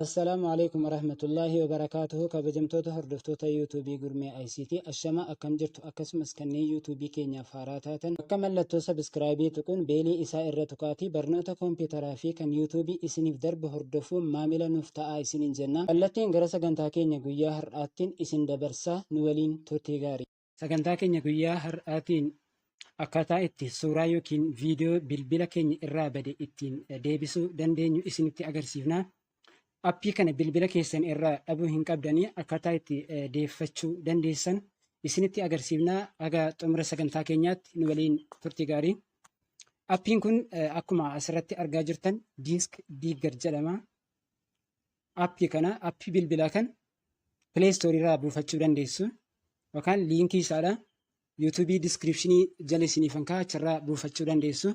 Assalamu alaikum warahmatullahi wabarakatuhu. Kabajamtoota hordoftoota yuutuubii gurmee ICT ashama akkam jirtu akkasumas kanneen yuutuubii keenyaaf haaraa taatan akka mallattoo sabiskiraabii tuquun beelii isaa irra tuqaatii barnoota koompitaraa fi kan yuutuubii isiniif darbu hordofuun maamila nuuf ta'aa isiniin jenna. Kallattiin gara sagantaa keenya guyyaa har'aattiin isin dabarsaa nu waliin turtii gaarii. Sagantaa keenya guyyaa har'aatiin akkaataa itti suuraa yookiin viidiyoo bilbila keenya irraa bade ittiin deebisuu dandeenyu isinitti agarsiifna. Appii kana bilbila keessan irraa dhabuu hin qabdanii akkaataa itti deeffachuu dandeessan isinitti agarsiifnaa. Haga xumura sagantaa keenyaatti nu waliin turtii gaarii. Appiin kun akkuma asirratti argaa jirtan diisk diiggar jedhama. Appii kana appii bilbilaa kan pileestoorii irraa buufachuu dandeessu yookaan liinkii isaadha. yuutuubii diskiripshinii jala isiniifan kaa'aa achirraa buufachuu dandeessu.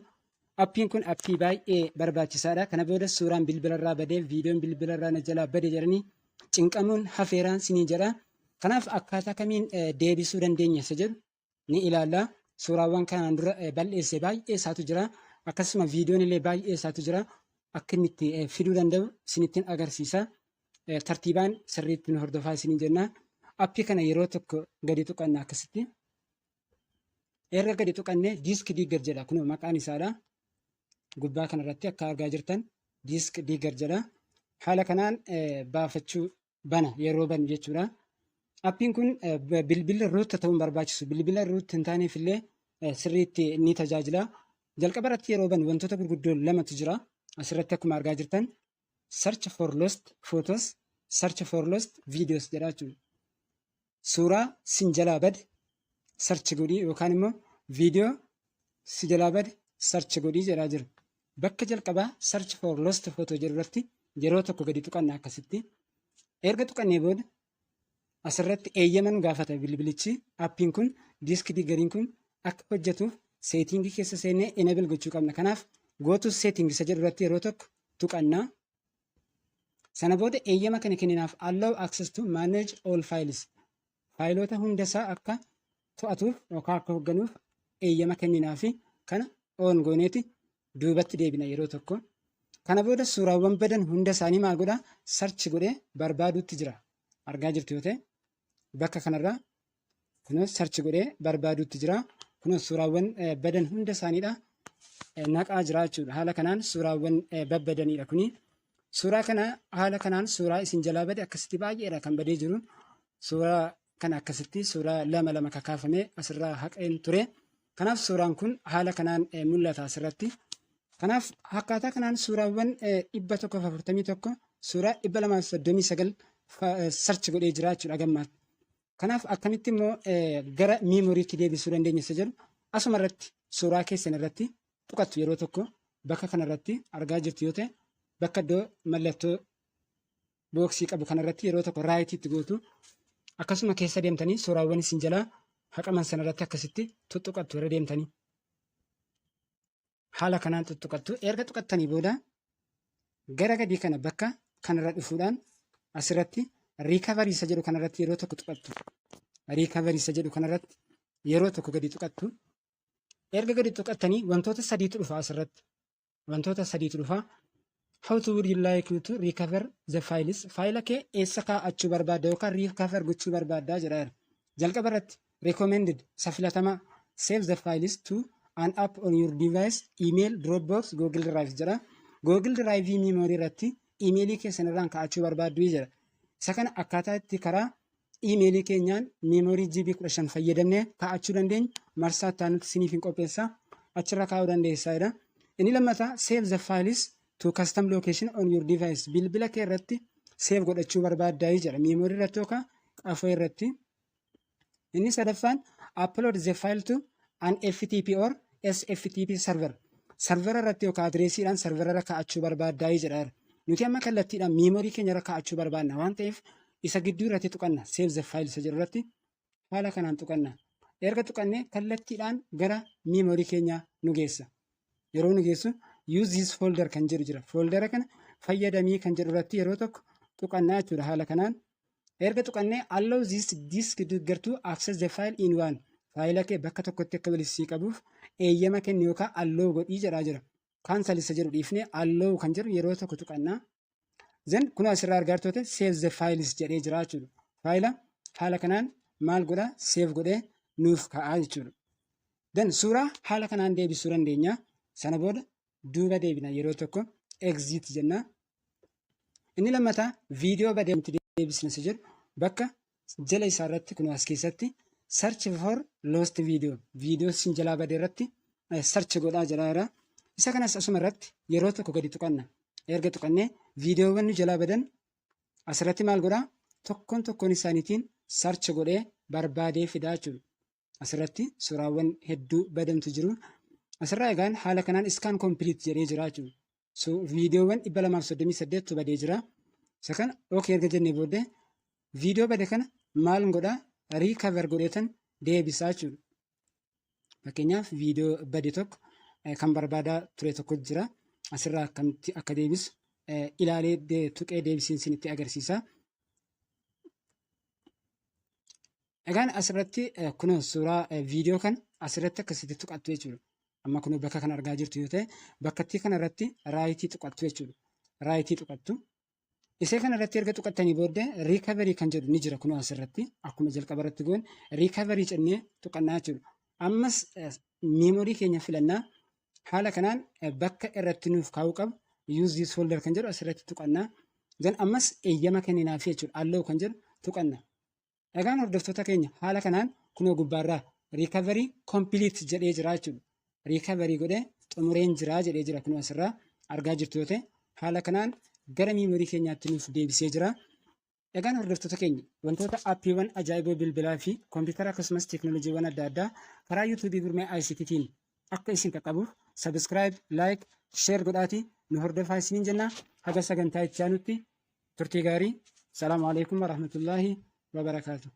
Appiin kun appii baay'ee barbaachisaadha. Kana booda suuraan bilbilarraa badee viidiyoon bilbilarraa na jalaa bade jedhanii cinqamuun hafeeraan sinii jedha. Kanaaf akkaataa kamiin deebisuu dandeenya isa jedhu ni ilaalla. Suuraawwan kanaan dura balleesse baay'ee isaatu jira. Akkasuma viidiyoon illee baay'ee isaatu jira. Akka inni itti fiduu danda'u isinittiin agarsiisa. Tartiibaan sirriitti nu hordofaa isiniin jenna. Appii kana yeroo tokko gadi tuqanna akkasitti. Erga gadi tuqannee diisk diiggar jedha. Kun maqaan isaadha. Gubbaa kanarratti akka argaa jirtan diisk diiggar jedha. Haala kanaan baafachuu bana yeroo banu jechuudha. Appiin kun bilbila ruuta ta'uun barbaachisu. Bilbila ruuta hin taaneef illee sirriitti ni tajaajila. Jalqaba irratti yeroo banu wantoota gurguddoo lamatu jira. Asirratti akkuma argaa jirtan search for lost photos, search for lost videos jedha jechuudha. Suuraa sin jalaa bade search godhii yookaan immoo viidiyoo si jalaa bade search godhii jedhaa jira. Bakka jalqabaa search for lost photo jedhu irratti yeroo tokko gadi tuqanna akkasitti. Erga tuqannee booda asirratti eeyyaman gaafata bilbilichi. Appiin kun diisk diiggariin kun akka hojjetuuf seetingii keessa seennee enable gochuu qabna. Kanaaf gootu seeting isa jedhu irratti yeroo tokko tuqanna. Sana booda eeyyama kana kenninaaf allow access to manage all files. Faayilota hundasaa akka to'atuuf yookaan akka hoogganuuf eeyyama kenninaafi kana on gooneeti duubatti deebina yeroo tokko. Kana booda suuraawwan badan hunda isaanii maal godhaa sarchi godhee barbaaduutti jira. Argaa jirtu yoo ta'e bakka kanarraa kunuun sarchi godhee barbaaduutti jira. Kunuun suuraawwan badan hunda isaaniidha naqaa jira jechuudha. Haala kanaan suuraawwan babbadanidha kuni. Suuraa kana haala kanaan suuraa isin jalaa bade akkasitti baay'eedha kan badee jiru. Suuraa kana akkasitti suuraa lama kakaafamee asirraa haqeen ture. Kanaaf suuraan kun haala kanaan mul'ata asirratti. Kanaaf akkaataa kanaan suuraawwan 141 suuraa 239 sarchi godhee jira jechuudha gammaatti. Kanaaf akkamitti immoo gara miimoriitti deebisuu dandeenya isa jedhu asuma irratti suuraa keessan irratti tuqattu yeroo tokko bakka kanarratti argaa jirtu yoo ta'e bakka iddoo mallattoo booksii qabu kanarratti yeroo tokko raayitiitti gootu akkasuma keessa deemtanii suuraawwan isin jalaa haqaman sanarratti akkasitti tuttuqattu irra deemtanii. Haala kanaan tuttuqattu. Erga tuqattanii booda gara gadii kana bakka kanarra dhufuudhaan asirratti riikavarii isa jedhu kanarratti yeroo tokko tuqattu. Riikavarii isa jedhu kanarratti yeroo tokko gadi tuqattu. Erga gadi tuqattanii wantoota sadiitu dhufa asirratti. Wantoota sadiitu dhufa. How to would you like to recover the files? Faayila kee eessa kaa'achuu barbaadda yookaan recover gochuu barbaaddaa jedha. Jalqaba irratti recommended isa filatamaa save the files to an app on your device, email, Dropbox, Google Drive jedha. Google Drive memory irratti emailii keessan irraan kaa'achuu barbaaddu jedha. Isa kana akkaataa itti karaa emailii keenyaan memory GB 15 fayyadamnee kaa'achuu dandeenya. Marsaa itti isiniif hin qopheessaa achirra kaa'uu dandeessaa jedha. Inni lammataa save the files to custom location on your device. Bilbila kee irratti save godhachuu barbaaddaa jedha. Memory irratti yookaan qafoo irratti. Inni sadaffaan upload the file to an FTP or SFTP server. Servera irratti yookaan adreesiidhaan servera irra kaa'achuu barbaaddaa jedha. Nuti amma kallattiidhaan memory keenya irra kaa'achuu barbaadna waan ta'eef isa gidduu irratti tuqanna. Save the file isa jedhu irratti haala kanaan tuqanna. Erga tuqannee kallattiidhaan gara memory keenyaa nu geessa. Yeroo nu geessu use this folder kan jedhu jira. Foldera kana fayyadamii kan jedhu irratti yeroo tokko tuqannaa jechuudha haala kanaan. Erga tuqannee allow this disk diiggar to access the file in one. Faayila kee bakka tokkotti akka walitti qabuuf eeyyama kenni yookaan allow godhii jedhaa jira. Kaansal isa jedhu dhiifnee allow kan jedhu yeroo tokko tuqannaa. Zan kun asirraa argaa turte save the files jedhee jira jechuudha. Faayila haala kanaan maal godhaa save godhee nuuf ka'aa jechuudha. Dan suuraa haala kanaan deebisuu dandeenya. Sana booda duuba deebina yeroo tokko exit jenna. Inni lammataa viidiyoo badee deebisna si jedhu bakka jala isaa irratti kun as keessatti search for lost video viidiyoo sin jalaa badee irratti search godhaa jira. Isa kanas asuma irratti yeroo tokko gadi tuqanna. Erga tuqannee viidiyoowwan nu jalaa badan asirratti maal godhaa tokkoon isaaniitiin search godhee barbaadee fidaa jechuudha. Asirratti suuraawwan hedduu badantu jiru. Asirraa egaan haala kanaan iskaan complete jedhee jira jechuudha. Viidiyoowwan 238 badee jira. Isa kana okay erga jennee booddee viidiyoo bade kana maal godhaa recover godheetan deebisaa jechuudha. Fakkeenyaaf viidiyoo bade tokko kan barbaadaa ture tokko jira. Asirraa akkamitti akka deebisu ilaalee tuqee deebisiin isinitti agarsiisa. Egaan asirratti kunoo suuraa viidiyoo kan asirratti akkasitti tuqattu jechuudha. Amma kunoo bakka kan argaa jirtu yoo ta'e bakkattii kanarratti raayitii tuqattu jechuudha. Raayitii tuqattu. Isee kanarratti erga tuqattanii booddee riikaverii kan jedhu ni jira kunoo asirratti akkuma jalqaba irratti goon riikaverii jennee tuqannaa jechuudha. Ammas meemoorii keenya filannaa haala kanaan bakka irratti nuuf kaa'uu qabu use this folder kan jedhu asirratti tuqannaa. Then ammas eeyyama kenninaaf jechuudha. Allow kan jedhu tuqannaa. Egaan hordoftoota keenya haala kanaan kunoo gubbaarraa riikaverii complete jedhee jira jechuudha. Riikaverii godhee xumureen jira jedhee jira kunoo asirraa argaa jirtu yoo ta'e haala kanaan gara meemoorii keenyaatti nuuf deebisee jira. Egaan hordoftoota keenya wantoota aappiiwwan ajaa'iboo bilbilaa fi koompitara akkasumas teekinooloojiiwwan adda addaa karaa yuutuubii Gurmee ICTtiin akka isin qaqqabuuf subscribe, like, share godhaatii nu hordofaa isiniin jenna. Haga sagantaa itti aanutti turtii gaarii. Salaamu alaikum warahmatullaahi wabarakaatuh.